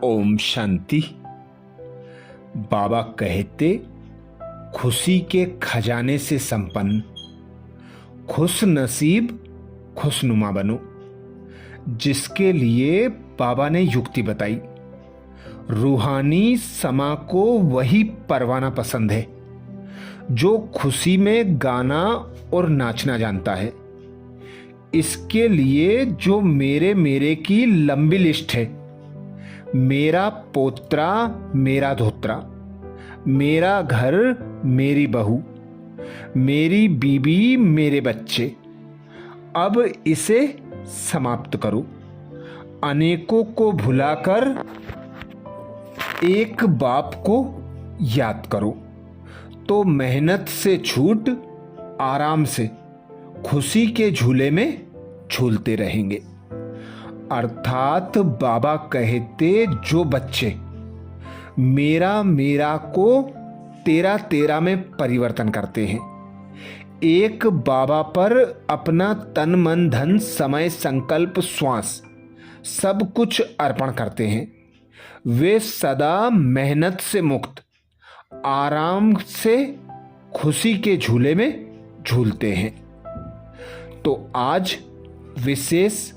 ओम शांति। बाबा कहते, खुशी के खजाने से संपन्न, खुश नसीब खुशनुमा बनो। जिसके लिए बाबा ने युक्ति बताई, रूहानी समा को वही परवाना पसंद है जो खुशी में गाना और नाचना जानता है। इसके लिए जो मेरे मेरे की लंबी लिस्ट है, मेरा पोत्रा मेरा धोत्रा, मेरा घर मेरी बहू, मेरी बीबी मेरे बच्चे, अब इसे समाप्त करो। अनेकों को भुलाकर एक बाप को याद करो, तो मेहनत से छूट आराम से खुशी के झूले में झूलते रहेंगे। अर्थात बाबा कहते, जो बच्चे मेरा मेरा को तेरा तेरा में परिवर्तन करते हैं, एक बाबा पर अपना तन मन धन समय संकल्प श्वास सब कुछ अर्पण करते हैं, वे सदा मेहनत से मुक्त आराम से खुशी के झूले में झूलते हैं। तो आज विशेष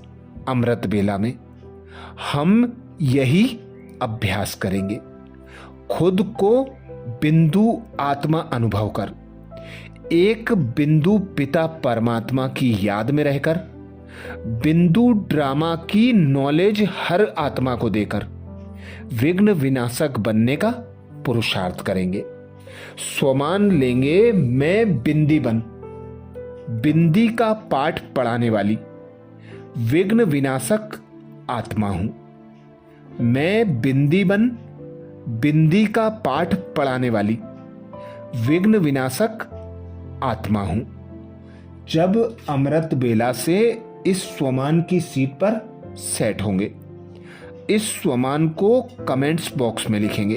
अमृत बेला में हम यही अभ्यास करेंगे। खुद को बिंदु आत्मा अनुभव कर, एक बिंदु पिता परमात्मा की याद में रहकर, बिंदु ड्रामा की नॉलेज हर आत्मा को देकर विघ्न विनाशक बनने का पुरुषार्थ करेंगे। स्वमान लेंगे, मैं बिंदी बन, बिंदी का पाठ पढ़ाने वाली विघ्न विनाशक आत्मा हूं। मैं बिंदी बन, बिंदी का पाठ पढ़ाने वाली विघ्न विनाशक आत्मा हूं। जब अमृत बेला से इस स्वमान की सीट पर सेट होंगे, इस स्वमान को कमेंट्स बॉक्स में लिखेंगे,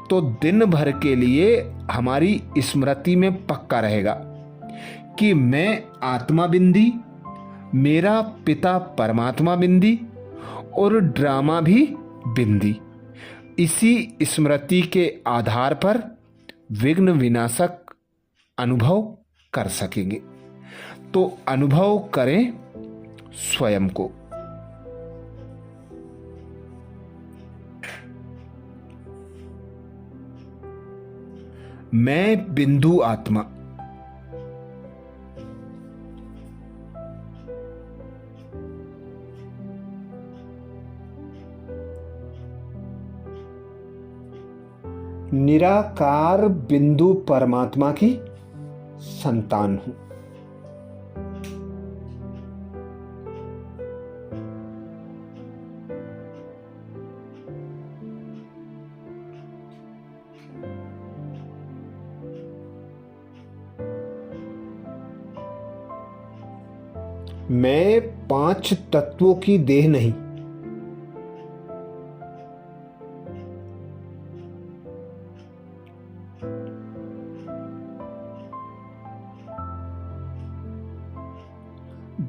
तो दिन भर के लिए हमारी स्मृति में पक्का रहेगा कि मैं आत्मा बिंदी, मेरा पिता परमात्मा बिंदी और ड्रामा भी बिंदी। इसी स्मृति के आधार पर विघ्न विनाशक अनुभव कर सकेंगे। तो अनुभव करें स्वयं को। मैं बिंदु आत्मा, निराकार बिंदु परमात्मा की संतान हूं। मैं 5 तत्वों की देह नहीं,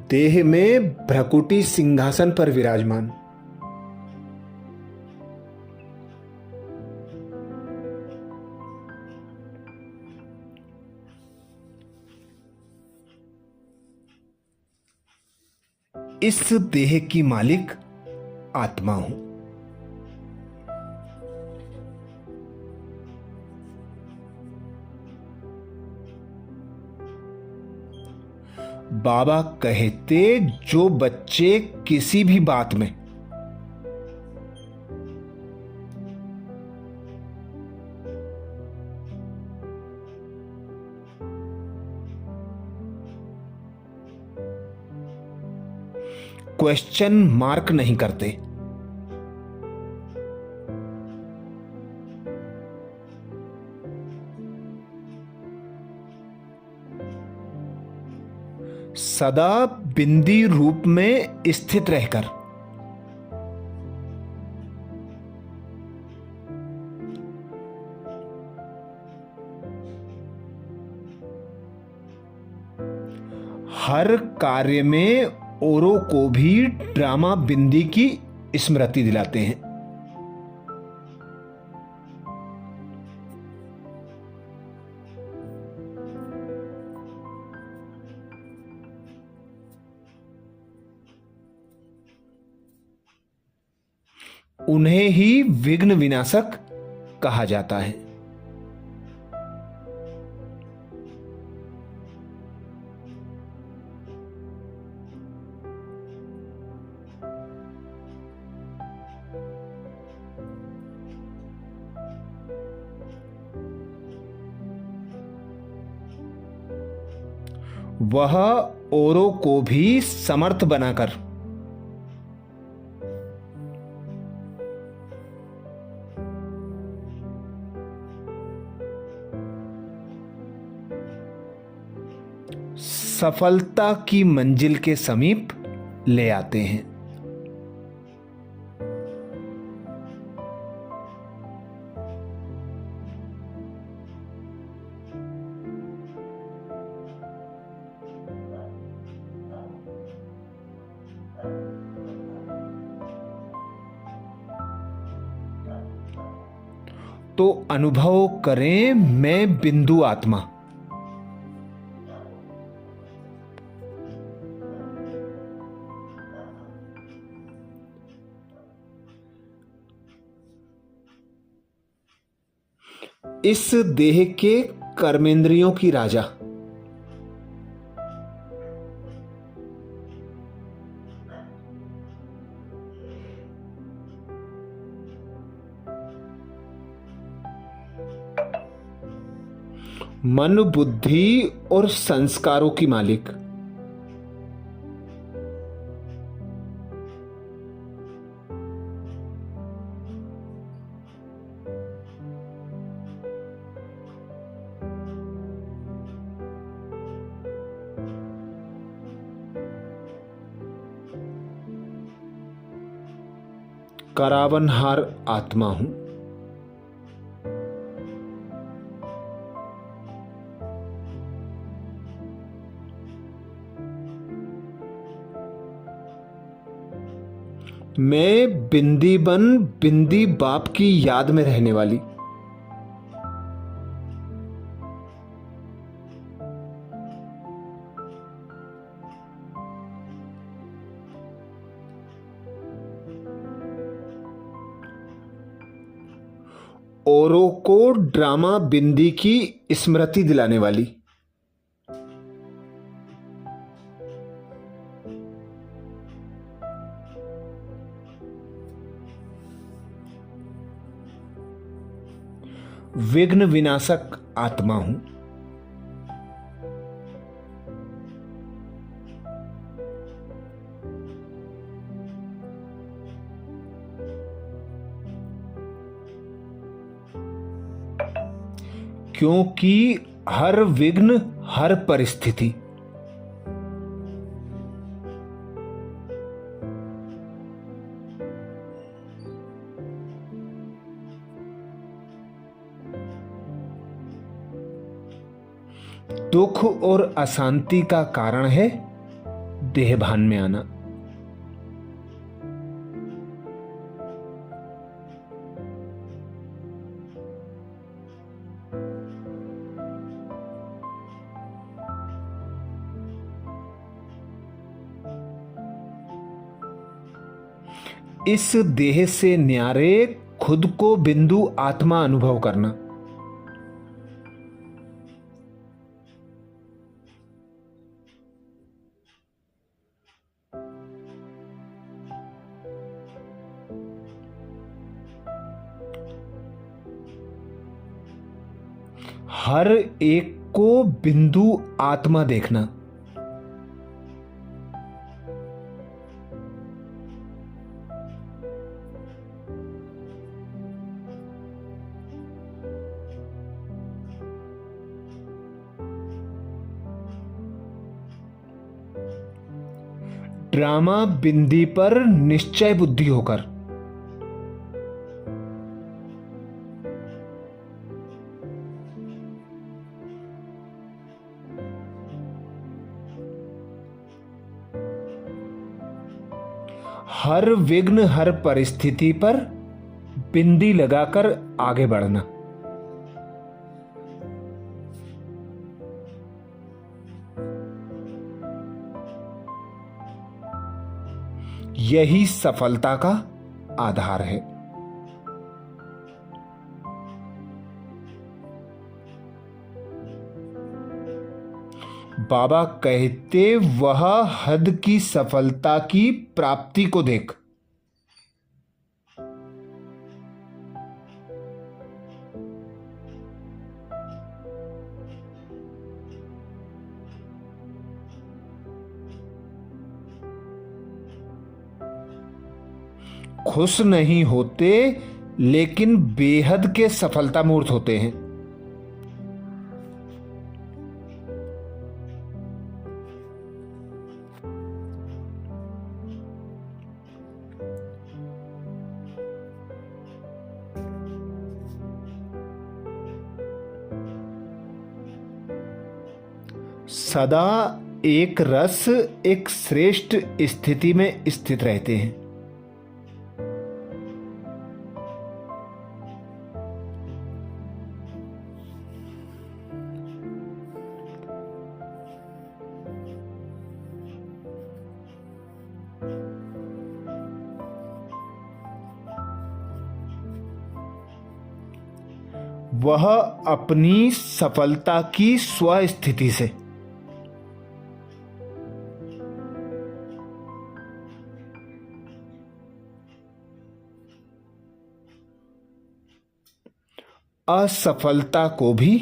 देह में भ्रकुटी सिंहासन पर विराजमान, इस देह की मालिक आत्मा हूं। बाबा कहते, जो बच्चे किसी भी बात में क्वेश्चन मार्क नहीं करते, सदा बिंदी रूप में स्थित रहकर हर कार्य में औरों को भी ड्रामा बिंदी की स्मृति दिलाते हैं। उन्हें ही विघ्न विनाशक कहा जाता है। वह औरों को भी समर्थ बनाकर सफलता की मंजिल के समीप ले आते हैं। तो अनुभव करें मैं बिंदु आत्मा। इस देह के कर्मेंद्रियों की राजा। मन, बुद्धि और संस्कारों की मालिक। करावनहार आत्मा हूं। मैं बिंदी बन बिंदी बाप की याद में रहने वाली। औरों को ड्रामा बिंदी की स्मृति दिलाने वाली। विघ्न विनाशक आत्मा हूं। क्योंकि हर विघ्न, हर परिस्थिति दुख और अशांति का कारण है देहभान में आना। इस देह से न्यारे खुद को बिंदु आत्मा अनुभव करना। हर एक को बिंदु आत्मा देखना। ड्रामा बिंदी पर निश्चय बुद्धि होकर हर विघ्न, हर परिस्थिति पर बिंदी लगाकर आगे बढ़ना। यही सफलता का आधार है। बाबा कहते वह हद की सफलता की प्राप्ति को देख। खुश नहीं होते लेकिन बेहद के सफलता मूर्त होते हैं। सदा एक रस एक श्रेष्ठ स्थिति में स्थित रहते हैं। वह अपनी सफलता की स्वस्थिति से असफलता को भी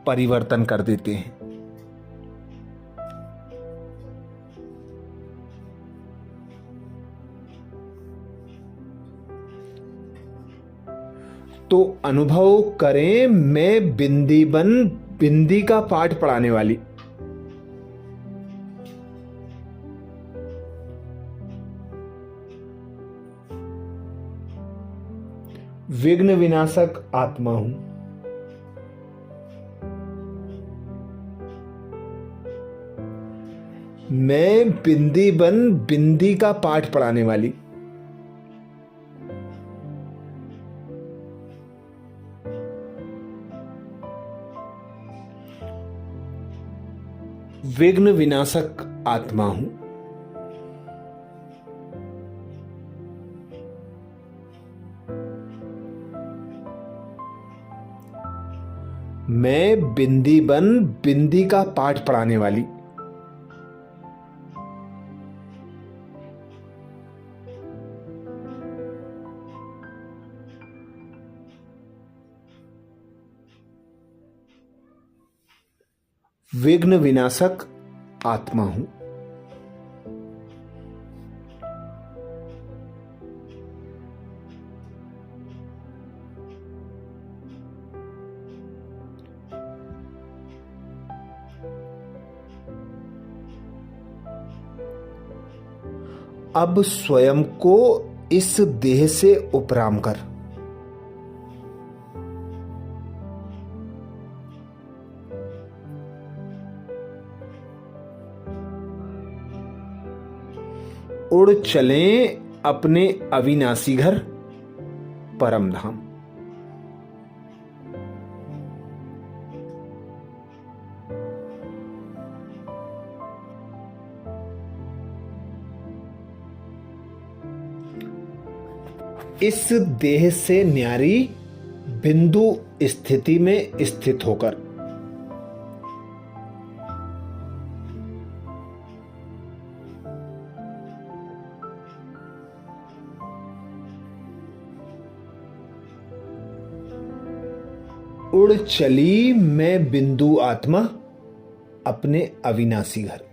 परिवर्तन कर देते हैं। तो अनुभव करें, मैं बिंदी बन बिंदी का पाठ पढ़ाने वाली। विघ्न विनाशक आत्मा हूं। मैं बिंदी बन बिंदी का पाठ पढ़ाने वाली। विघ्न विनाशक आत्मा हूं। मैं बिंदी बन बिंदी का पाठ पढ़ाने वाली। विघ्न विनाशक आत्मा हूं। अब स्वयं को इस देह से उपराम कर उड़ चलें अपने अविनाशी घर परम धाम। इस देह से न्यारी बिंदु स्थिति में स्थित होकर उड़ चली मैं बिंदु आत्मा अपने अविनाशी घर।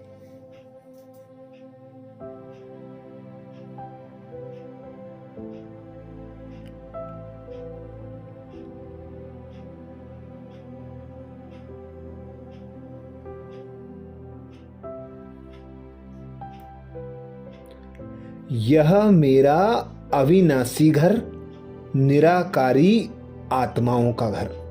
यह मेरा अविनाशी घर, निराकारी आत्माओं का घर।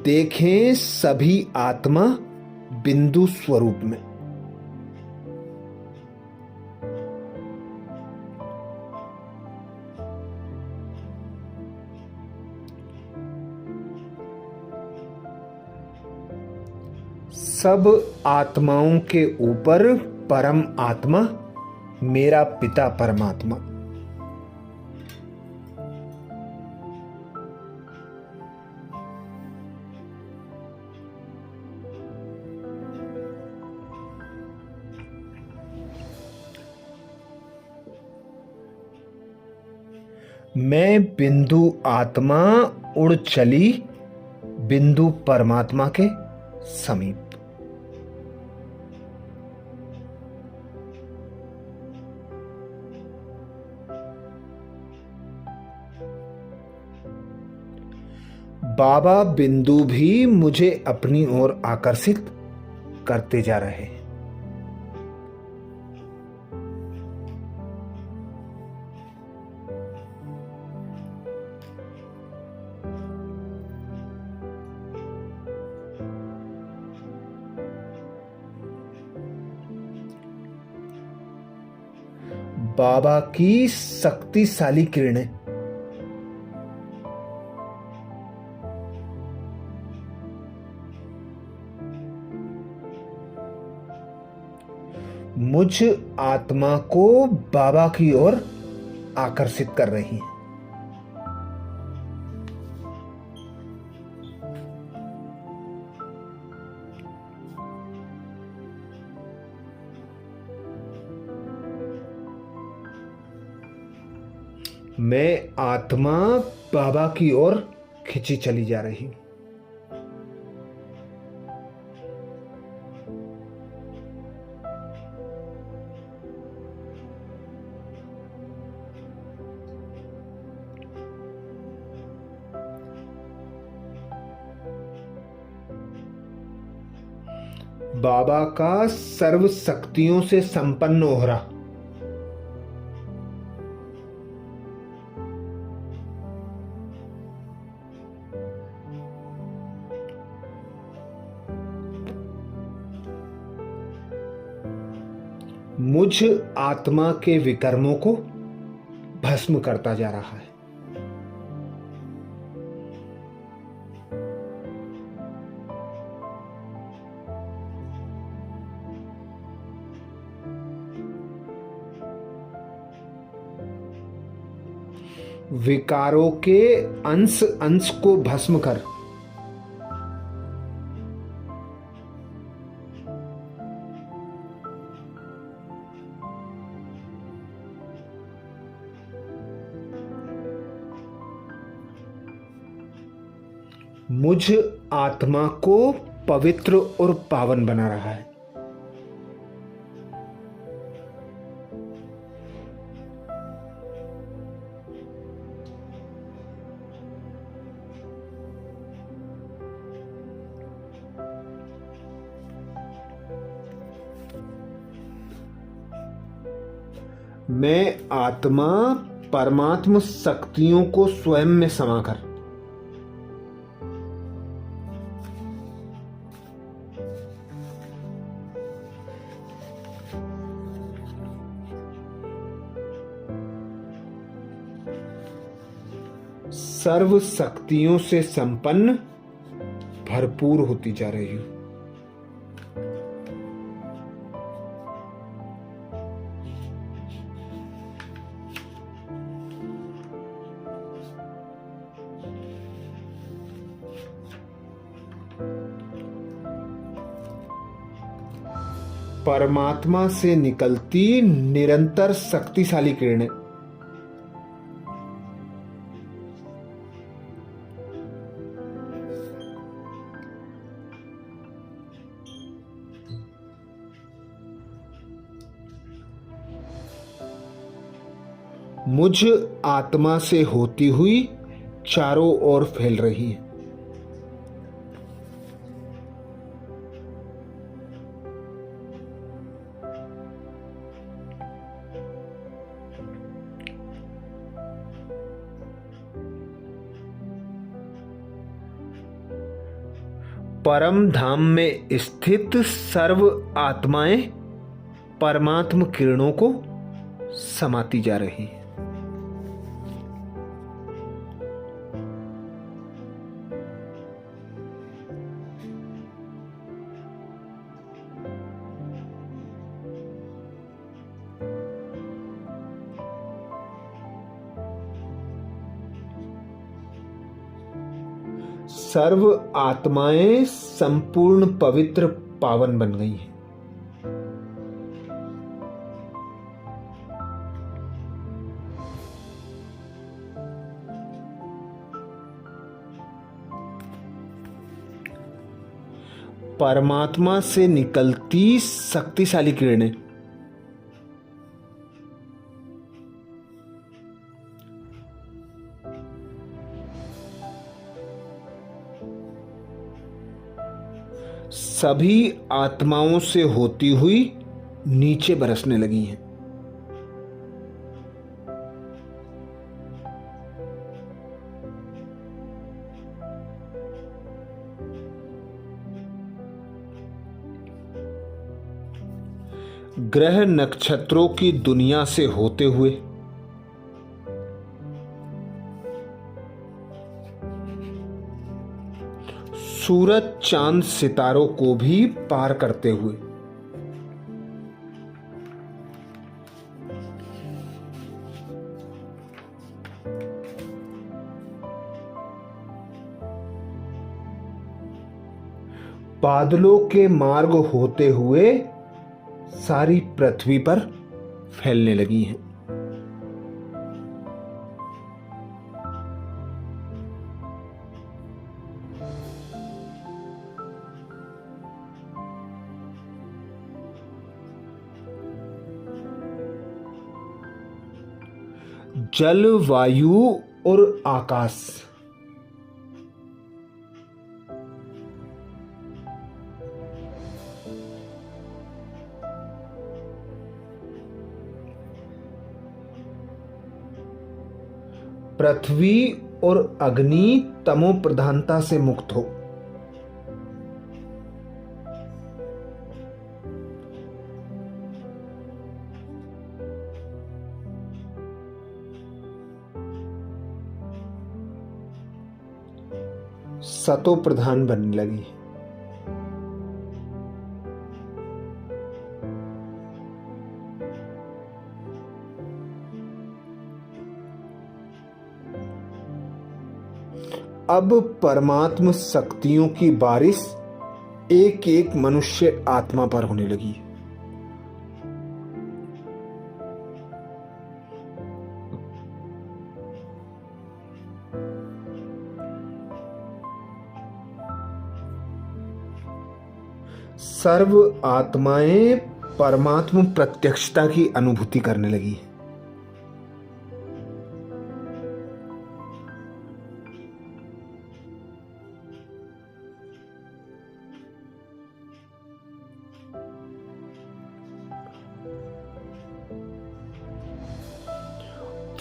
देखें सभी आत्मा बिंदु स्वरूप में। सब आत्माओं के ऊपर परम आत्मा मेरा पिता परमात्मा। मैं बिंदु आत्मा उड़ चली बिंदु परमात्मा के समीप। बाबा बिंदु भी मुझे अपनी ओर आकर्षित करते जा रहे हैं। बाबा की शक्तिशाली किरणें मुझ आत्मा को बाबा की ओर आकर्षित कर रही हैं। मैं आत्मा बाबा की ओर खिंची चली जा रही हूं। बाबा का सर्व शक्तियों से संपन्न ओहरा मुझ आत्मा के विकर्मों को भस्म करता जा रहा है। विकारों के अंश अंश को भस्म कर मुझ आत्मा को पवित्र और पावन बना रहा है। मैं आत्मा परमात्म शक्तियों को स्वयं में समाकर सर्व शक्तियों से संपन्न भरपूर होती जा रही हूं। परमात्मा से निकलती निरंतर शक्तिशाली किरणें मुझ आत्मा से होती हुई चारों ओर फैल रही है। परम धाम में स्थित सर्व आत्माएं परमात्म किरणों को समाती जा रही हैं। सर्व आत्माएं संपूर्ण पवित्र पावन बन गई हैं। परमात्मा से निकलती शक्तिशाली किरणें सभी आत्माओं से होती हुई नीचे बरसने लगी हैं। ग्रह नक्षत्रों की दुनिया से होते हुए सूरज चांद सितारों को भी पार करते हुए बादलों के मार्ग होते हुए सारी पृथ्वी पर फैलने लगी हैं। जल, वायु और आकाश पृथ्वी और अग्नि तमो प्रधानता से मुक्त हो। सतो प्रधान बनने लगी। अब परमात्म शक्तियों की बारिश एक एक मनुष्य आत्मा पर होने लगी। सर्व आत्माएं परमात्म प्रत्यक्षता की अनुभूति करने लगी।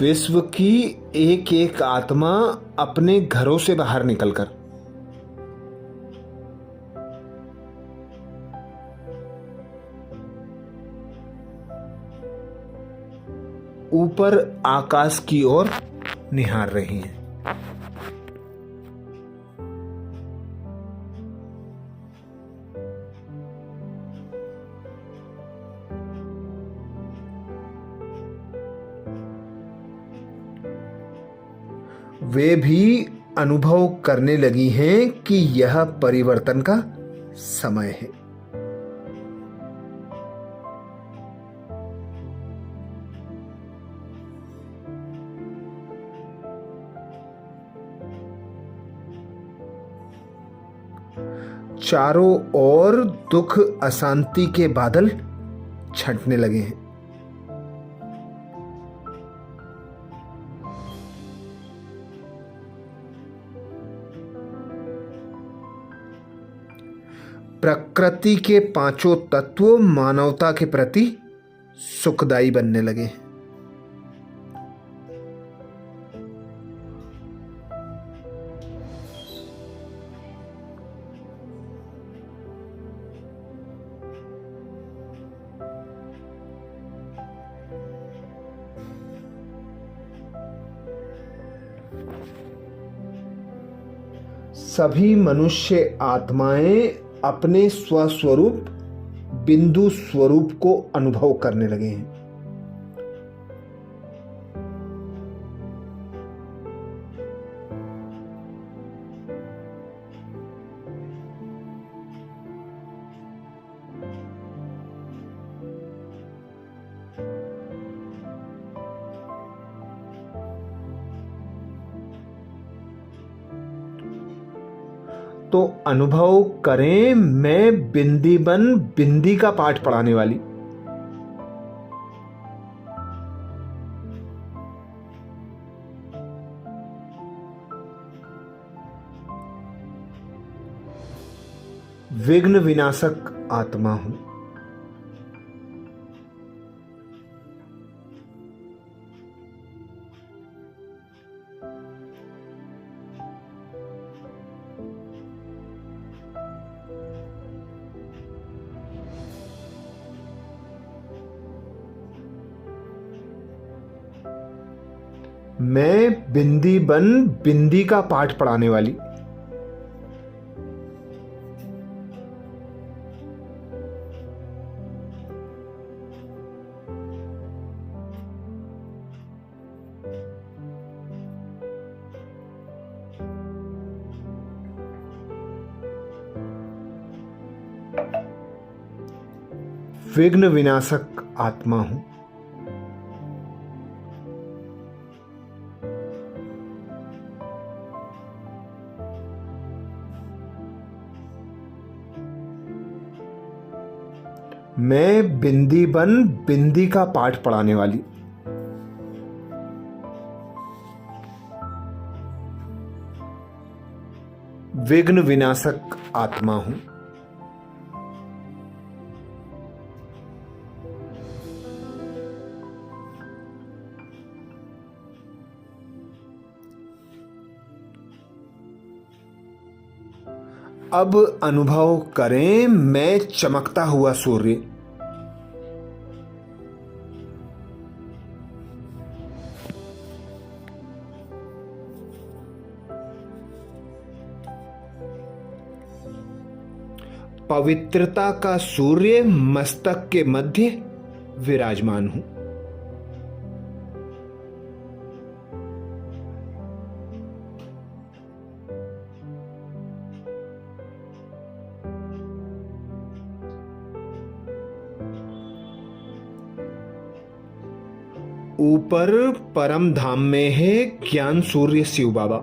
विश्व की एक एक आत्मा अपने घरों से बाहर निकलकर ऊपर आकाश की ओर निहार रही हैं। वे भी अनुभव करने लगी हैं कि यह परिवर्तन का समय है। चारों ओर दुख अशांति के बादल छंटने लगे हैं। प्रकृति के पांचों तत्व मानवता के प्रति सुखदायी बनने लगे। सभी मनुष्य आत्माएं अपने स्वस्वरूप बिंदु स्वरूप को अनुभव करने लगे हैं। तो अनुभव करें मैं बिंदी बन बिंदी का पाठ पढ़ाने वाली। विघ्न विनाशक आत्मा हूं। मैं बिंदी बन बिंदी का पाठ पढ़ाने वाली। विघ्न विनाशक आत्मा हूं। मैं बिंदी बन बिंदी का पाठ पढ़ाने वाली। विघ्न विनाशक आत्मा हूं। अब अनुभव करें मैं चमकता हुआ सूर्य। पवित्रता का सूर्य मस्तक के मध्य विराजमान हूं। ऊपर परम धाम में है ज्ञान सूर्य शिव बाबा।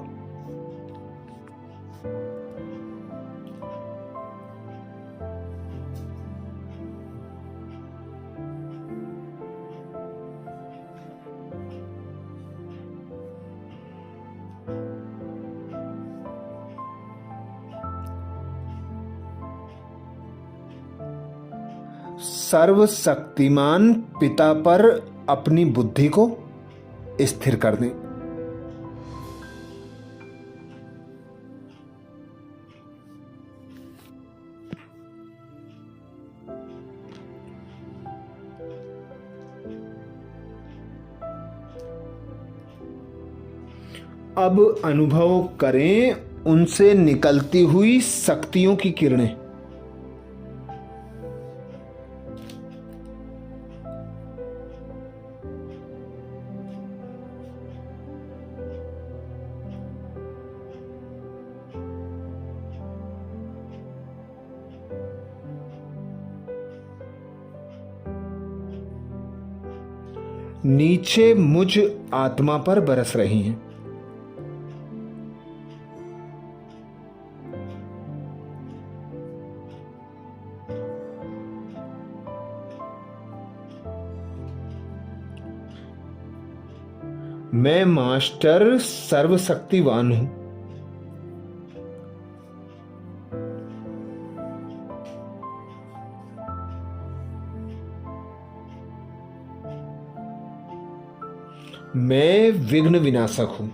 सर्वशक्तिमान पिता पर अपनी बुद्धि को स्थिर कर दें। अब अनुभव करें उनसे निकलती हुई शक्तियों की किरणें। नीचे मुझ आत्मा पर बरस रही हैं। मैं मास्टर सर्वशक्तिवान हूं। मैं विघ्न विनाशक हूं।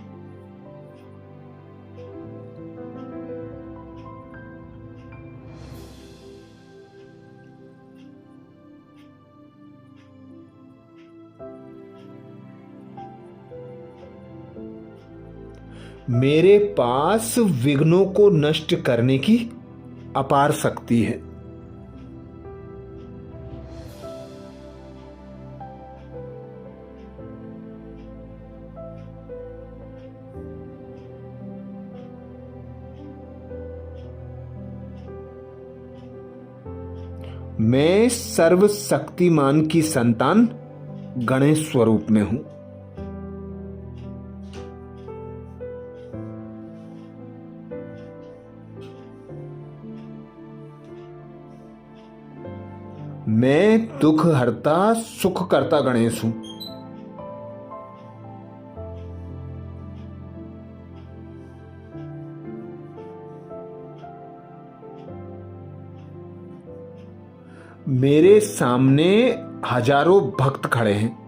मेरे पास विघ्नों को नष्ट करने की अपार शक्ति है। मैं सर्वशक्तिमान की संतान गणेश स्वरूप में हूं। मैं दुख हरता सुख करता गणेश हूं। मेरे सामने हजारों भक्त खड़े हैं।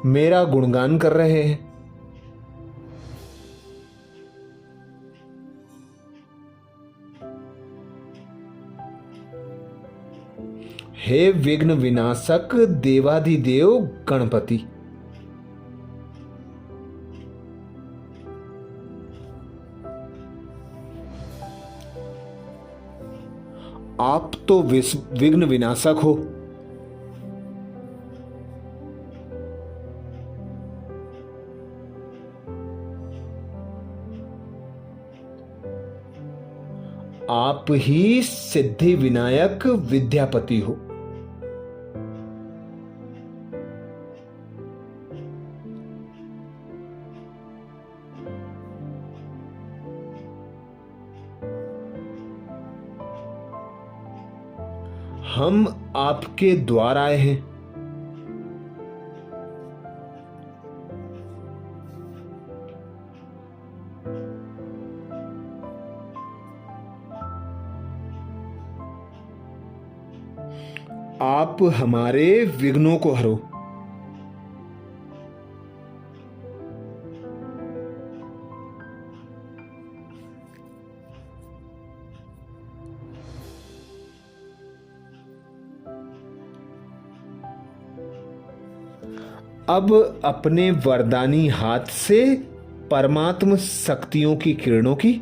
मेरा गुणगान कर रहे हैं। हे विघ्न विनाशक देवाधिदेव गणपति, आप तो विघ्न विनाशक हो। आप ही सिद्धि विनायक विद्यापति हो। हम आपके द्वार आए हैं। आप हमारे विघ्नों को हरो। अब अपने वरदानी हाथ से परमात्म शक्तियों की किरणों की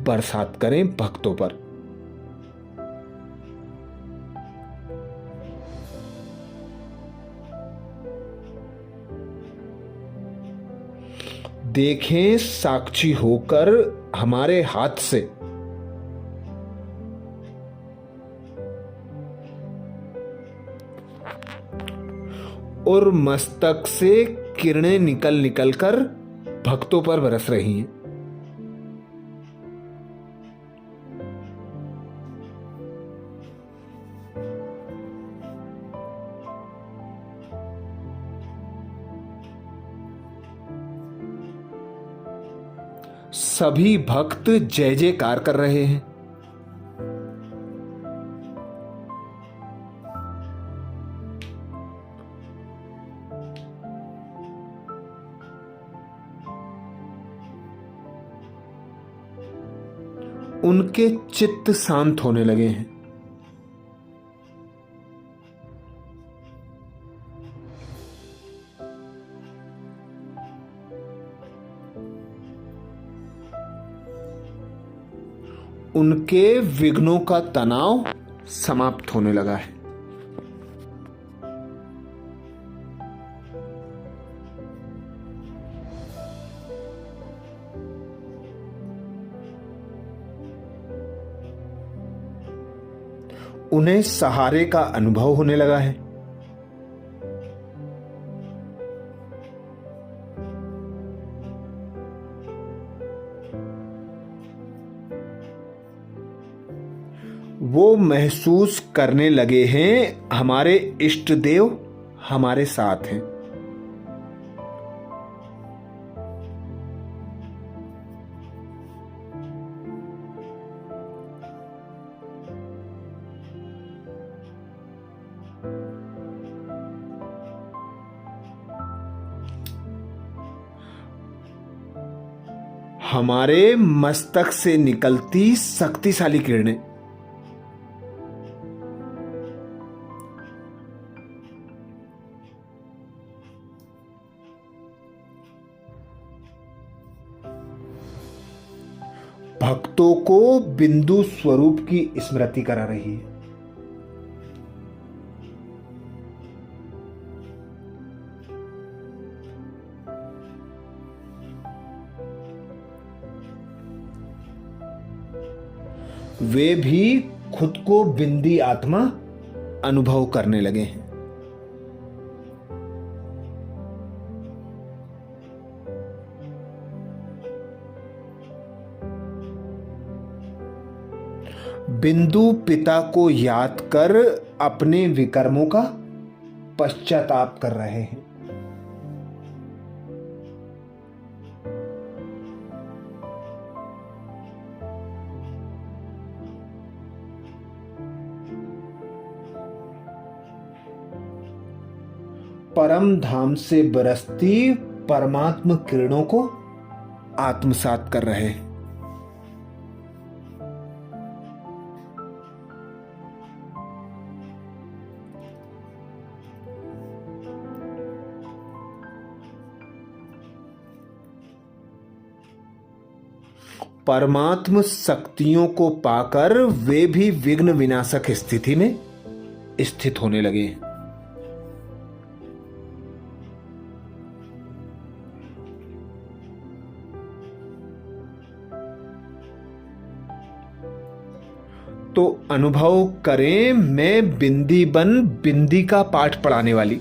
बरसात करें भक्तों पर। देखें साक्षी होकर हमारे हाथ से और मस्तक से किरणें निकल निकल कर भक्तों पर बरस रही हैं। सभी भक्त जय जयकार कर रहे हैं। उनके चित्त शांत होने लगे हैं। उनके विघ्नों का तनाव समाप्त होने लगा है। उन्हें सहारे का अनुभव होने लगा है। वो महसूस करने लगे हैं हमारे इष्ट देव हमारे साथ हैं। हमारे मस्तक से निकलती शक्तिशाली किरणें भक्तों को बिंदु स्वरूप की स्मृति करा रही है। वे भी खुद को बिंदी आत्मा अनुभव करने लगे हैं। बिंदु पिता को याद कर अपने विकर्मों का पश्चाताप कर रहे हैं। परम धाम से बरसती परमात्म किरणों को आत्मसात कर रहे हैं। परमात्म शक्तियों को पाकर वे भी विघ्न विनाशक स्थिति में स्थित होने लगे। तो अनुभव करें, मैं बिंदी बन बिंदी का पाठ पढ़ाने वाली।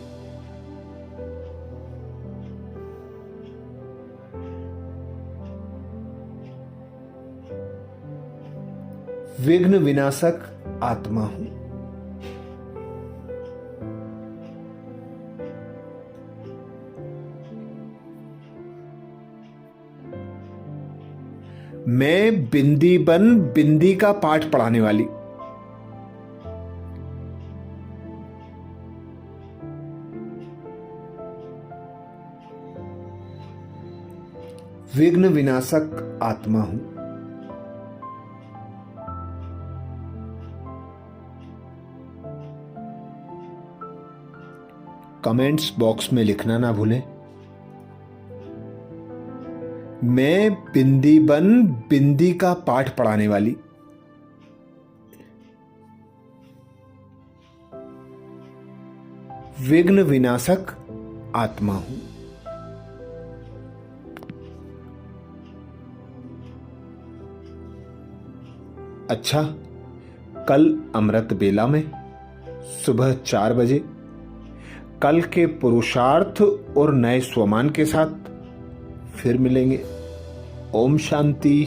विघ्न विनाशक आत्मा हूं। मैं बिंदी बन बिंदी का पाठ पढ़ाने वाली। विघ्न विनाशक आत्मा हूं। कमेंट्स बॉक्स में लिखना ना भूलें, मैं बिंदी बन बिंदी का पाठ पढ़ाने वाली। विघ्न विनाशक आत्मा हूं। अच्छा, कल अमृत बेला में सुबह 4 बजे कल के पुरुषार्थ और नए स्वमान के साथ फिर मिलेंगे। ओम शांति।